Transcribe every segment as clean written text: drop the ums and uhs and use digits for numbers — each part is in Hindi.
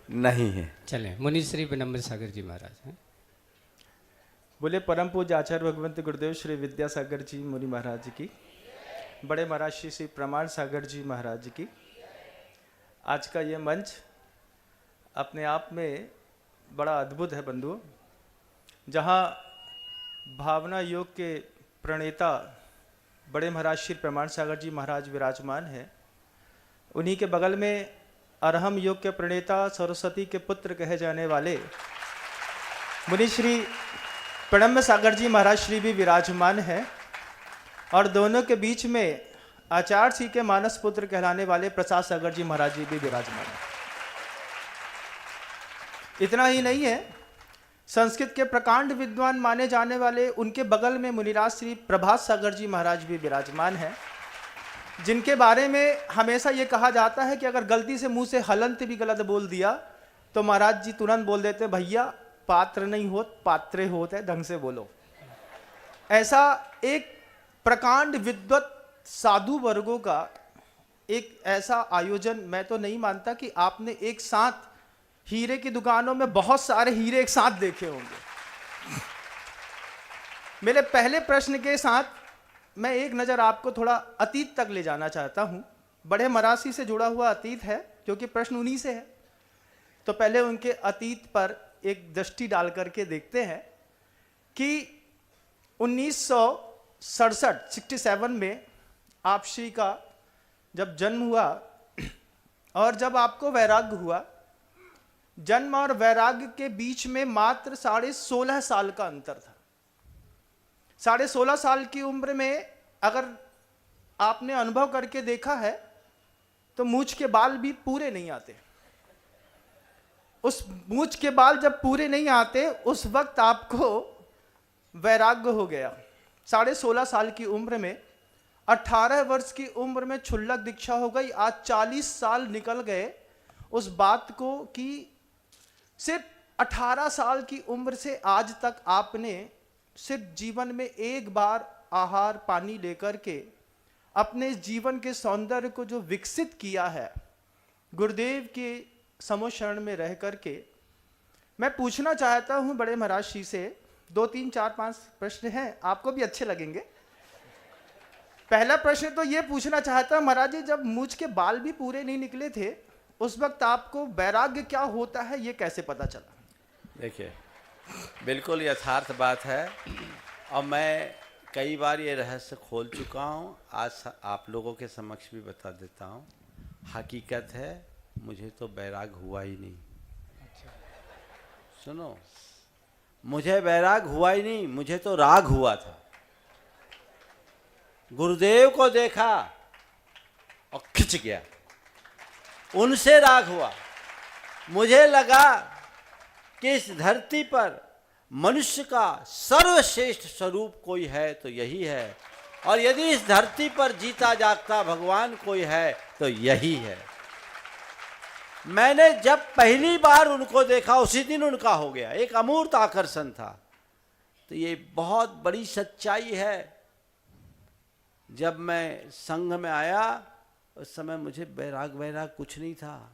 नहीं है। चलें, मुनि श्री विनम्र सागर जी महाराज हैं। बोले परम पूज्य आचार्य भगवंत गुरुदेव श्री विद्यासागर जी मुनि महाराज की, बड़े महाराज श्री प्रमाण सागर जी महाराज की। आज का ये मंच अपने आप में बड़ा अद्भुत है बंधुओं, जहाँ भावना योग के प्रणेता बड़े महाराज श्री प्रमाण सागर जी महाराज विराजमान है। उन्हीं के बगल में अरहम योग के प्रणेता सरस्वती के पुत्र कहे जाने वाले मुनि श्री प्रणम्य सागर जी महाराज श्री भी विराजमान हैं, और दोनों के बीच में आचार्य श्री के मानस पुत्र कहलाने वाले प्रसाद सागर जी महाराज जी भी विराजमान हैं। इतना ही नहीं है, संस्कृत के प्रकांड विद्वान माने जाने वाले उनके बगल में मुनिराज श्री प्रभात सागर जी महाराज भी विराजमान हैं, जिनके बारे में हमेशा ये कहा जाता है कि अगर गलती से मुंह से हलंत भी गलत बोल दिया तो महाराज जी तुरंत बोल देते भैया पात्र नहीं होत पात्रे होत है, ढंग से बोलो। ऐसा एक प्रकांड विद्वत साधु वर्गों का एक ऐसा आयोजन मैं तो नहीं मानता कि आपने एक साथ हीरे की दुकानों में बहुत सारे हीरे एक साथ देखे होंगे। मेरे पहले प्रश्न के साथ मैं एक नज़र आपको थोड़ा अतीत तक ले जाना चाहता हूं। बड़े मरासी से जुड़ा हुआ अतीत है क्योंकि प्रश्न उन्हीं से है, तो पहले उनके अतीत पर एक दृष्टि डाल करके देखते हैं कि 1967 में आप श्री का जब जन्म हुआ और जब आपको वैराग्य हुआ, जन्म और वैराग्य के बीच में मात्र 16.5 साल का अंतर था। 16.5 साल की उम्र में अगर आपने अनुभव करके देखा है तो मूंछ के बाल भी पूरे नहीं आते। उस मूंछ के बाल जब पूरे नहीं आते उस वक्त आपको वैराग्य हो गया। 16.5 साल की उम्र में 18 वर्ष की उम्र में क्षुल्लक दीक्षा हो गई। आज 40 साल निकल गए उस बात को कि सिर्फ 18 साल की उम्र से आज तक आपने सिर्फ जीवन में एक बार आहार पानी लेकर के अपने जीवन के सौंदर्य को जो विकसित किया है गुरुदेव के समोशरण में रह करके। मैं पूछना चाहता हूं बड़े महाराज श्री से 2 3 4 5 प्रश्न हैं, आपको भी अच्छे लगेंगे। पहला प्रश्न तो ये पूछना चाहता हूं महाराज जी, जब मूंछ के बाल भी पूरे नहीं निकले थे उस वक्त आपको वैराग्य क्या होता है ये कैसे पता चला? देखिए, बिल्कुल यथार्थ बात है और मैं कई बार ये रहस्य खोल चुका हूँ। आज आप लोगों के समक्ष भी बता देता हूँ। हकीकत है, मुझे तो वैराग हुआ ही नहीं। सुनो, मुझे वैराग हुआ ही नहीं, मुझे तो राग हुआ था। गुरुदेव को देखा और खिंच गया, उनसे राग हुआ। मुझे लगा कि इस धरती पर मनुष्य का सर्वश्रेष्ठ स्वरूप कोई है तो यही है, और यदि इस धरती पर जीता जागता भगवान कोई है तो यही है। मैंने जब पहली बार उनको देखा उसी दिन उनका हो गया, एक अमूर्त आकर्षण था। तो ये बहुत बड़ी सच्चाई है। जब मैं संघ में आया उस समय मुझे वैराग कुछ नहीं था,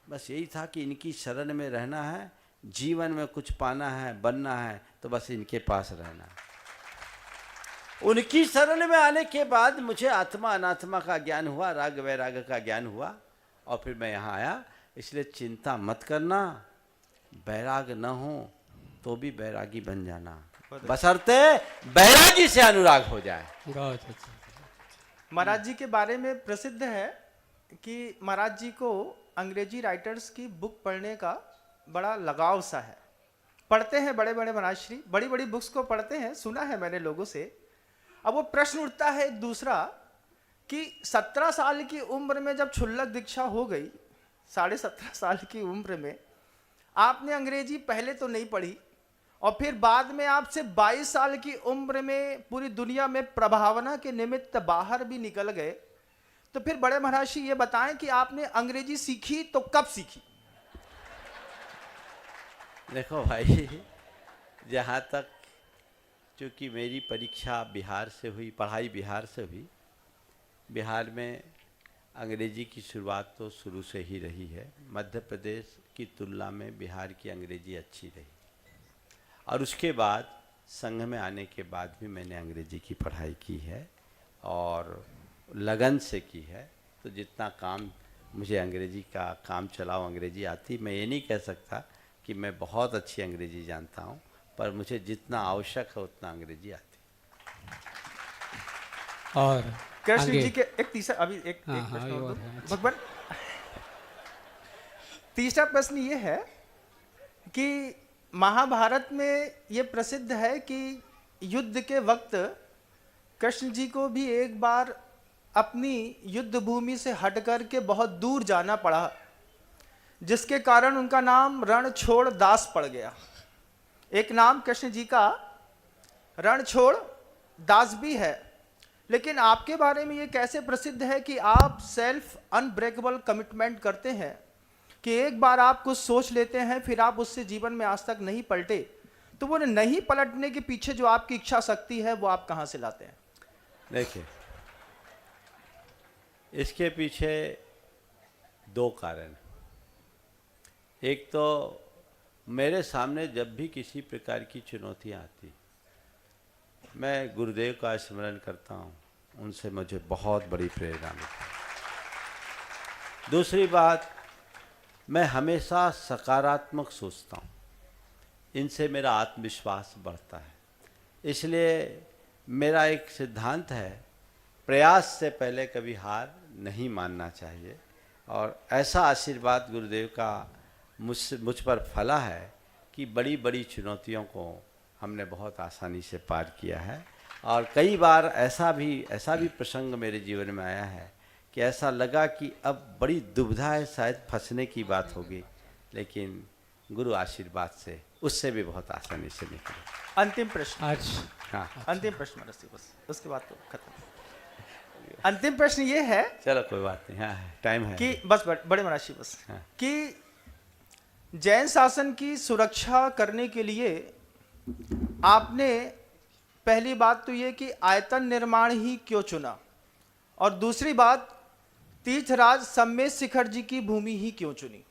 बस यही था कि इनकी शरण में रहना है, जीवन में कुछ पाना है, बनना है तो बस इनके पास रहना है। उनकी शरण में आने के बाद मुझे आत्मा अनात्मा का ज्ञान हुआ, राग वैराग का ज्ञान हुआ, और फिर मैं यहाँ आया। इसलिए चिंता मत करना, वैराग न हो तो भी वैरागी बन जाना, बशर्ते वैरागी से अनुराग हो जाए। बहुत अच्छा। महाराज जी के बारे में प्रसिद्ध है कि महाराज जी को अंग्रेजी राइटर्स की बुक पढ़ने का बड़ा लगाव सा है। पढ़ते हैं बड़े बड़े महाराज श्री, बड़ी बड़ी बुक्स को पढ़ते हैं, सुना है मैंने लोगों से। अब वो प्रश्न उठता है एक दूसरा कि 17 साल की उम्र में जब क्षुल्लक दीक्षा हो गई, 17.5 साल की उम्र में आपने अंग्रेजी पहले तो नहीं पढ़ी और फिर बाद में आप सिर्फ 22 साल की उम्र में पूरी दुनिया में प्रभावना के निमित्त बाहर भी निकल गए, तो फिर बड़े महाराज श्री ये बताएं कि आपने अंग्रेजी सीखी तो कब सीखी? देखो भाई, जहाँ तक चूँकि मेरी परीक्षा बिहार से हुई, पढ़ाई बिहार से हुई, बिहार में अंग्रेजी की शुरुआत तो शुरू से ही रही है। मध्य प्रदेश की तुलना में बिहार की अंग्रेजी अच्छी रही, और उसके बाद संघ में आने के बाद भी मैंने अंग्रेजी की पढ़ाई की है और लगन से की है। तो जितना काम मुझे अंग्रेजी का काम चलाओ अंग्रेजी आती, मैं ये नहीं कह सकता कि मैं बहुत अच्छी अंग्रेजी जानता हूँ, पर मुझे जितना आवश्यक है उतना अंग्रेजी आती। और कृष्ण आगे जी के एक तीसरा, अभी एक हाँ, प्रश्न ये और और दो। है। भगवान, तीसरा प्रश्न ये है कि महाभारत में ये प्रसिद्ध है कि युद्ध के वक्त कृष्ण जी को भी एक बार अपनी युद्ध भूमि से हटकर के बहुत दूर जाना पड़ा, जिसके कारण उनका नाम रणछोड़ दास पड़ गया। एक नाम कृष्ण जी का रणछोड़ दास भी है, लेकिन आपके बारे में ये कैसे प्रसिद्ध है कि आप सेल्फ अनब्रेकेबल कमिटमेंट करते हैं कि एक बार आप कुछ सोच लेते हैं फिर आप उससे जीवन में आज तक नहीं पलटे, तो वो नहीं पलटने के पीछे जो आपकी इच्छा शक्ति है वो आप कहाँ से लाते हैं? देखिए, इसके पीछे दो कारण। एक तो मेरे सामने जब भी किसी प्रकार की चुनौतियाँ आती, मैं गुरुदेव का स्मरण करता हूँ, उनसे मुझे बहुत बड़ी प्रेरणा मिलती। दूसरी बात, मैं हमेशा सकारात्मक सोचता हूँ, इनसे मेरा आत्मविश्वास बढ़ता है। इसलिए मेरा एक सिद्धांत है, प्रयास से पहले कभी हार नहीं मानना चाहिए। और ऐसा आशीर्वाद गुरुदेव का मुझ पर फला है कि बड़ी बड़ी चुनौतियों को हमने बहुत आसानी से पार किया है। और कई बार ऐसा भी प्रसंग मेरे जीवन में आया है कि ऐसा लगा कि अब बड़ी दुविधा है, शायद फंसने की बात होगी, लेकिन गुरु आशीर्वाद से उससे भी बहुत आसानी से निकले। अंतिम प्रश्न। आज हाँ, अंतिम प्रश्न बस, उसके बाद तो खत्म। अंतिम प्रश्न ये है चलो कोई बात नहीं, हाँ टाइम है कि बस बड़े महाराज बस हाँ। कि जैन शासन की सुरक्षा करने के लिए आपने पहली बात तो ये कि आयतन निर्माण ही क्यों चुना, और दूसरी बात तीर्थराज सम्मेद शिखर जी की भूमि ही क्यों चुनी?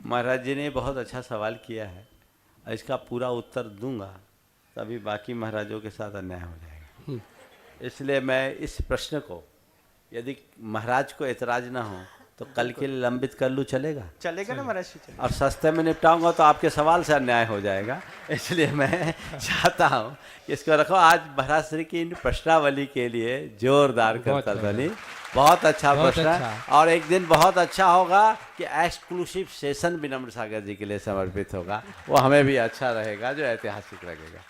महाराज जी ने बहुत अच्छा सवाल किया है, और इसका पूरा उत्तर दूंगा तभी बाकी महाराजों के साथ अन्याय हो जाएगा। इसलिए मैं इस प्रश्न को, यदि महाराज को एतराज ना हो तो कल के लिए लंबित कर लूँ, चलेगा? चलेगा ना महाराज जी? चलेगा। और सस्ते में निपटाऊंगा तो आपके सवाल से अन्याय हो जाएगा। इसलिए मैं चाहता हूँ कि इसको रखो। आज महाराज श्री की इन प्रश्नावली के लिए जोरदार करता ध्वनि। बहुत अच्छा प्रश्न, और एक दिन बहुत अच्छा होगा कि एक्सक्लूसिव सेशन विनम्र सागर जी के लिए समर्पित होगा, वो हमें भी अच्छा रहेगा, जो ऐतिहासिक लगेगा।